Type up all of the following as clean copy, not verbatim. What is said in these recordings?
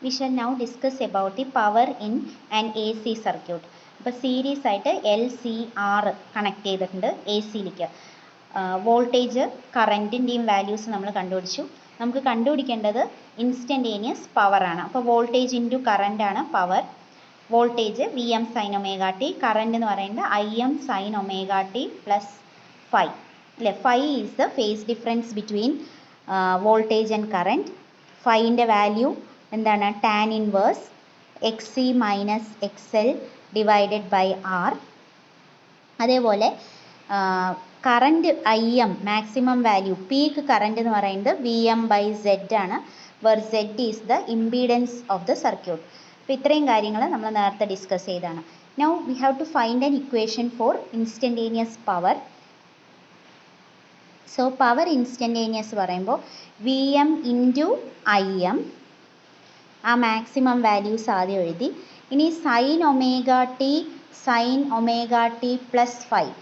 we shall now discuss about the power in an AC circuit. അപ്പോൾ series ആയിട്ട് LCR connect ചെയ്തിട്ടുണ്ട് എ സിയിലേക്ക്. വോൾട്ടേജ് കറൻറ്റിൻ്റെയും വാല്യൂസ് നമ്മൾ കണ്ടുപിടിച്ചു. നമുക്ക് കണ്ടുപിടിക്കേണ്ടത് ഇൻസ്റ്റൻറ്റേനിയസ് പവറാണ്. അപ്പോൾ വോൾട്ടേജ് ഇൻറ്റു കറൻ്റ് ആണ് power. Voltage VM sin omega t, current എന്ന് പറയുന്നത് IM sin omega t plus phi. അല്ലേ, phi is the phase difference between voltage and current. ഫൈൻ്റെ വാല്യൂ എന്താണ്? Tan inverse XC minus XL divided by R. അതേപോലെ current IM maximum value peak current എന്ന് പറയുന്നത് VM by Z ആണ്, where Z is the impedance of the circuit. അപ്പോൾ ഇത്രയും കാര്യങ്ങൾ നമ്മൾ നേരത്തെ ഡിസ്കസ് ചെയ്താണ്. Now we have to find an equation for instantaneous power. So power instantaneous പറയുമ്പോൾ VM ഇൻറ്റു IM, ആ മാക്സിമം വാല്യൂസ് ആദ്യം എഴുതി. ഇനി sine omega T plus five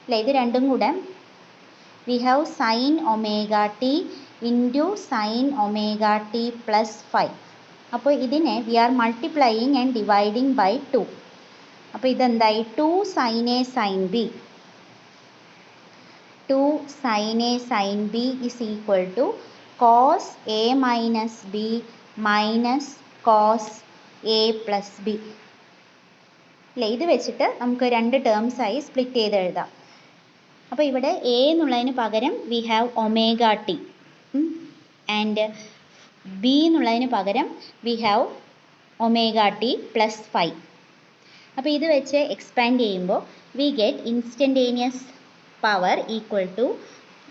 അല്ലേ, ഇത് രണ്ടും കൂടെ we have sine omega t into sine omega T plus five. അപ്പോൾ ഇതിനെ we are multiplying and dividing by 2. അപ്പോൾ ഇതെന്തായി? 2 sin A sin B. 2 sin A sin B is equal to cos A minus B minus cos A plus B അല്ലേ. ഇത് വെച്ചിട്ട് നമുക്ക് രണ്ട് ടേംസായി split ചെയ്ത് എഴുതാം. അപ്പോൾ ഇവിടെ എ എന്നുള്ളതിന് പകരം we have omega T and B എന്നുള്ളതിന് പകരം we have omega T plus five. അപ്പോൾ ഇത് വെച്ച് എക്സ്പാൻഡ് ചെയ്യുമ്പോൾ we get instantaneous power equal to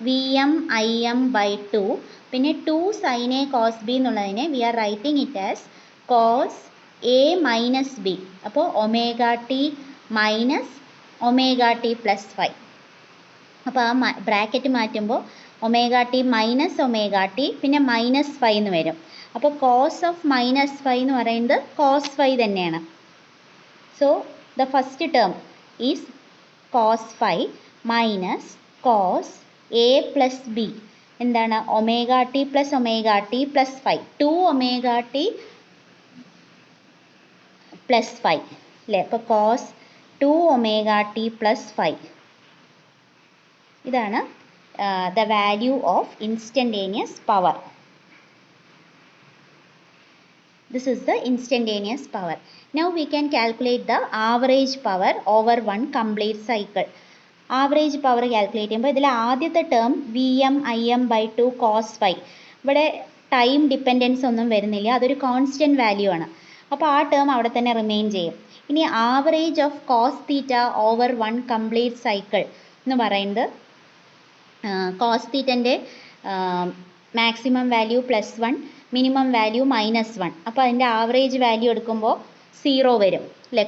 VM IM by 2. പിന്നെ 2 sin A cos B എന്നുള്ളതിനെ we are writing it as cos A minus B. അപ്പോൾ omega T minus omega T plus five. അപ്പോൾ ആ bracket മാറ്റുമ്പോൾ omega T minus omega T പിന്നെ minus phi എന്ന് വരും. അപ്പോൾ കോസ് ഓഫ് മൈനസ് ഫൈവ് എന്ന് പറയുന്നത് കോസ് ഫൈവ് തന്നെയാണ്. So the first term is cos phi minus cos A plus B. എന്താണ്? Omega T plus omega T plus phi, 2 omega T plus five അല്ലേ. അപ്പോൾ cos 2 omega T plus phi. ഇതാണ് the value of instantaneous power. This is the instantaneous power. Now we can calculate the average power over one complete cycle. Average power calculate ചെയ്യുമ്പോൾ ഇതിൽ ആദ്യത്തെ term VM IM by 2 cos five. ഇവിടെ time dependence ഒന്നും വരുന്നില്ല, അതൊരു constant value ആണ്. അപ്പോൾ ആ ടേം അവിടെ തന്നെ റിമെയിൻ ചെയ്യും. ഇനി average of cos theta over one complete cycle എന്ന് പറയുന്നത് കോസ് തീറ്റൻ്റെ മാക്സിമം വാല്യൂ +1, മിനിമം വാല്യൂ -1. അപ്പോൾ അതിൻ്റെ ആവറേജ് വാല്യൂ എടുക്കുമ്പോൾ 0 വരും അല്ലേ.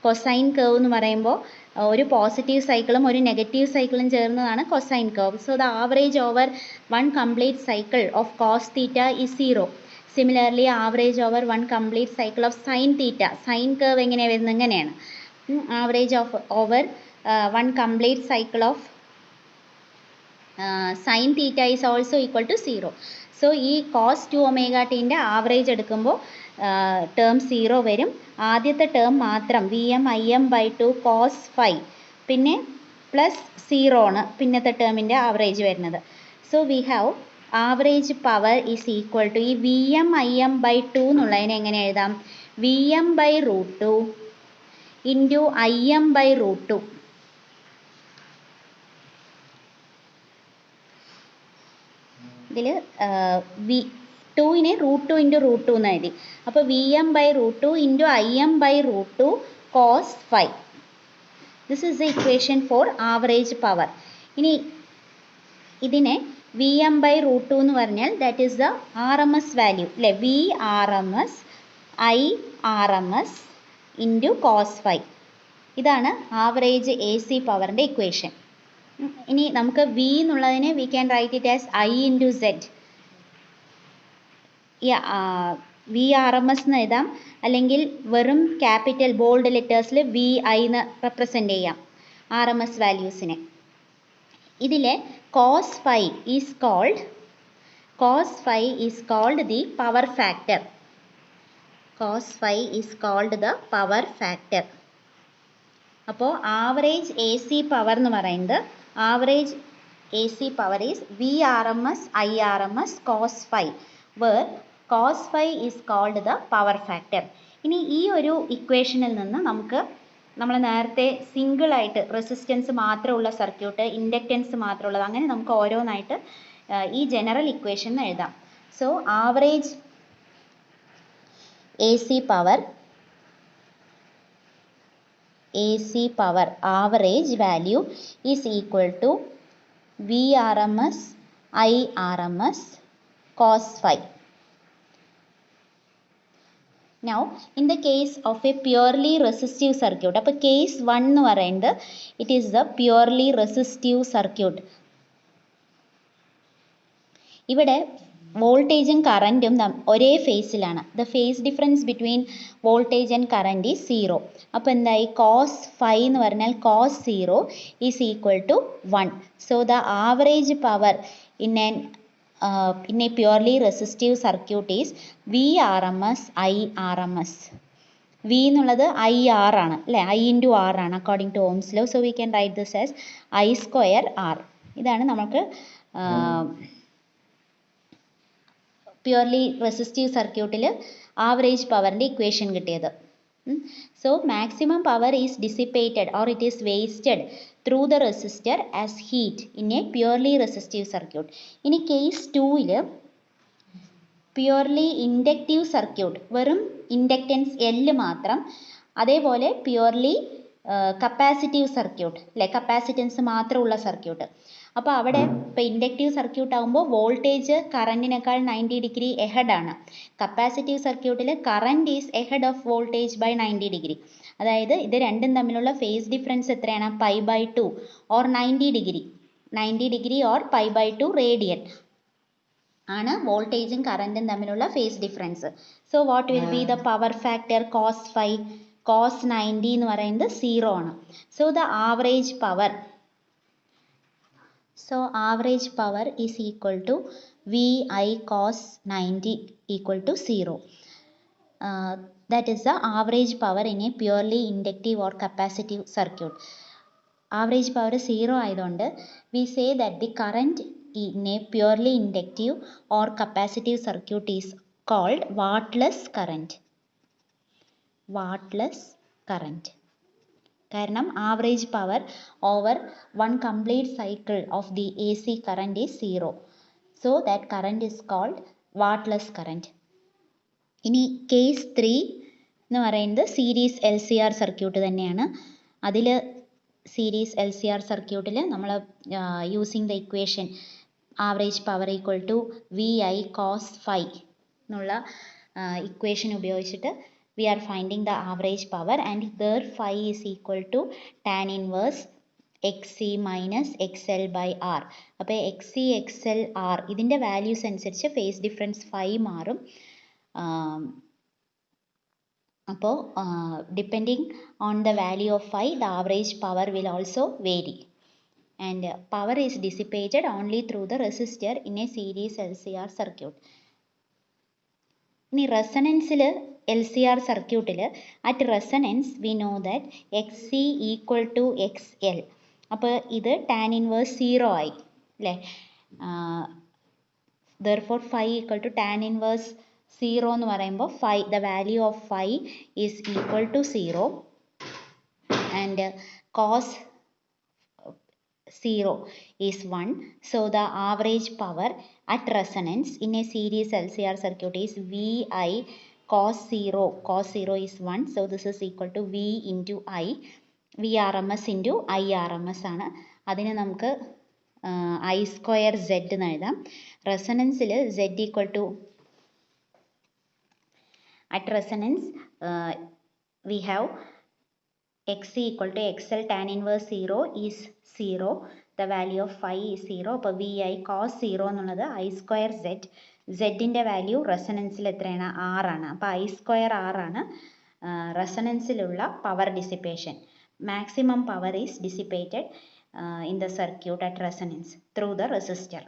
കൊസൈൻ കർവ് എന്ന് പറയുമ്പോൾ ഒരു പോസിറ്റീവ് സൈക്കിളും ഒരു നെഗറ്റീവ് സൈക്കിളും ചേർന്നതാണ് cosine curve. So the average over one complete cycle of cos theta is 0. Similarly average over one complete cycle of sine theta, sine curve എങ്ങനെയാണ് വരുന്നത്? ഇങ്ങനെയാണ്. Average of over one complete cycle of sine theta is also equal to 0. So ഈ cos 2 omega ടീൻ്റെ average എടുക്കുമ്പോൾ term 0 വരും. ആദ്യത്തെ term മാത്രം VM IM by 2 cos 5 പിന്നെ പ്ലസ് 0 ആണ് പിന്നത്തെ ടേമിൻ്റെ ആവറേജ് വരുന്നത്. So we have average power is equal to ഈ VM IM ബൈ 2 എന്നുള്ളതിനെ എങ്ങനെ എഴുതാം? VM by √2 into IM by √2. ഇതിൽ നെ √2 ഇൻറ്റു √2 എന്ന് എഴുതി. അപ്പോൾ VM by √2 into IM by √2 cos 5. This is the equation for average power. ഇനി ഇതിനെ VM ബൈ √2 എന്ന് പറഞ്ഞാൽ that is the RMS value അല്ലേ. VRMS IRMS into cos 5. ഇതാണ് ആവറേജ് AC പവറിൻ്റെ ഇക്വേഷൻ. ഇനി നമുക്ക് V എന്നുള്ളതിനെ we can write it as I into Z. VRMS എന്ന് എഴുതാം, അല്ലെങ്കിൽ വെറും ക്യാപിറ്റൽ ബോൾഡ് ലെറ്റേഴ്സിൽ VI എന്ന് റെപ്രസെൻ്റ് ചെയ്യാം RMS വാല്യൂസിനെ. ഇതിലെ cos 5 is called the power factor. cos phi is called the power factor. അപ്പോൾ ആവറേജ് എ സി പവർ എന്ന് പറയുന്നത് average A C power is VRMS IRMS cos phi, where cos phi is called the power factor. ഇനി ഈ ഒരു ഇക്വേഷനിൽ നിന്ന് നമുക്ക് നമ്മൾ നേരത്തെ സിംഗിൾ ആയിട്ട് റെസിസ്റ്റൻസ് മാത്രമുള്ള സർക്യൂട്ട്, ഇൻഡക്റ്റൻസ് മാത്രമുള്ളത്, അങ്ങനെ നമുക്ക് ഓരോന്നായിട്ട് ഈ ജനറൽ ഇക്വേഷൻ എഴുതാം. So average AC power average value is equal to VRMS IRMS cos phi. Now in the case of a purely resistive circuit, അപ്പോൾ case 1 എന്ന് പറയുന്നത് it is the purely resistive circuit. ഇവിടെ വോൾട്ടേജും കറൻറ്റും ഒരേ ഫേസിലാണ്. The phase difference between voltage and current is 0. അപ്പോൾ എന്തായി, cos phi എന്ന് പറഞ്ഞാൽ cos 0 is equal to 1. So the average power in a purely resistive circuit is VRMS IRMS. V എന്നുള്ളത് IR ആണ് അല്ലേ, I ഇൻറ്റു R ആണ് according to Ohm's law. So we can write this as I² R. ഇതാണ് നമുക്ക് purely resistive സർക്യൂട്ടിൽ average പവറിൻ്റെ equation കിട്ടിയത്. So maximum power is dissipated or it is wasted through the resistor as heat in a purely resistive circuit. ഇനി case 2ൽ purely inductive circuit, വെറും inductance L മാത്രം, അതേപോലെ പ്യുവർലി കപ്പാസിറ്റീവ് സർക്യൂട്ട് അല്ലെ, capacitance മാത്രമുള്ള circuit. അപ്പോൾ അവിടെ ഇപ്പോൾ ഇൻഡക്റ്റീവ് സർക്യൂട്ട് ആകുമ്പോൾ വോൾട്ടേജ് കറൻറ്റിനേക്കാൾ 90 ഡിഗ്രി എഹെഡ് ആണ്. കപ്പാസിറ്റീവ് സർക്യൂട്ടിൽ current is ahead of voltage by 90 degree. അതായത് ഇത് രണ്ടും തമ്മിലുള്ള ഫേസ് ഡിഫറൻസ് എത്രയാണ്, π/2 ഓർ 90 ഡിഗ്രി ഓർ π/2 റേഡിയൻ ആണ് വോൾട്ടേജും കറൻറ്റും തമ്മിലുള്ള phase difference. So what will be the power factor cos phi? cos 90 എന്ന് പറയുന്നത് 0 ആണ്. So the average power is equal to VI cos 90 equal to 0. That is the average power in a purely inductive or capacitive circuit. Average power 0 ആയതുകൊണ്ട് we say that the current in a purely inductive or capacitive circuit is called wattless current. കാരണം average power over one complete cycle of the AC current is 0. So that current is called wattless current. ഇനി case 3 എന്ന് പറയുന്നത് series LCR circuit തന്നെയാണ്. അതിൽ series LCR സർക്യൂട്ടിൽ നമ്മൾ using the equation average power equal to VI cos phi എന്നുള്ള equation ഉപയോഗിച്ചിട്ട് we are finding the average power, and there phi is equal to tan inverse XC minus XL by R. അപ്പോൾ XC XL R ഇതിൻ്റെ values അനുസരിച്ച് phase difference phi മാറും. അപ്പോൾ depending on the value of phi the average power will also vary, and power is dissipated only through the resistor in a series LCR circuit. ഇനി റെസണൻസിൽ LCR സർക്യൂട്ടിൽ at resonance we know that XC equal to XL. അപ്പോൾ ഇത് tan inverse 0 ആയി അല്ലേ. therefore phi equal to tan inverse 0 എന്ന് പറയുമ്പോൾ phi the value of phi is equal to 0, and cos 0 is 1. So the average power at resonance in a series LCR circuit is VI cos 0. Cos 0 is 1. So this is equal to V into I. VRMS into IRMS ആണ്. അതിനെ നമുക്ക് I² Z എന്ന് എഴുതാം. റെസണൻസിൽ Z equal to at resonance we have XC equal to XL tan inverse 0 is 0. The value of phi is 0. അപ്പോൾ VI cos 0 എന്നുള്ളത് I² Z. Z-ൻ്റെ value റെസണൻസിൽ എത്രയാണ്, 6 ആണ്. അപ്പോൾ I² R ആണ് റെസണൻസിലുള്ള power dissipation. Maximum power is dissipated in the circuit at resonance through the resistor.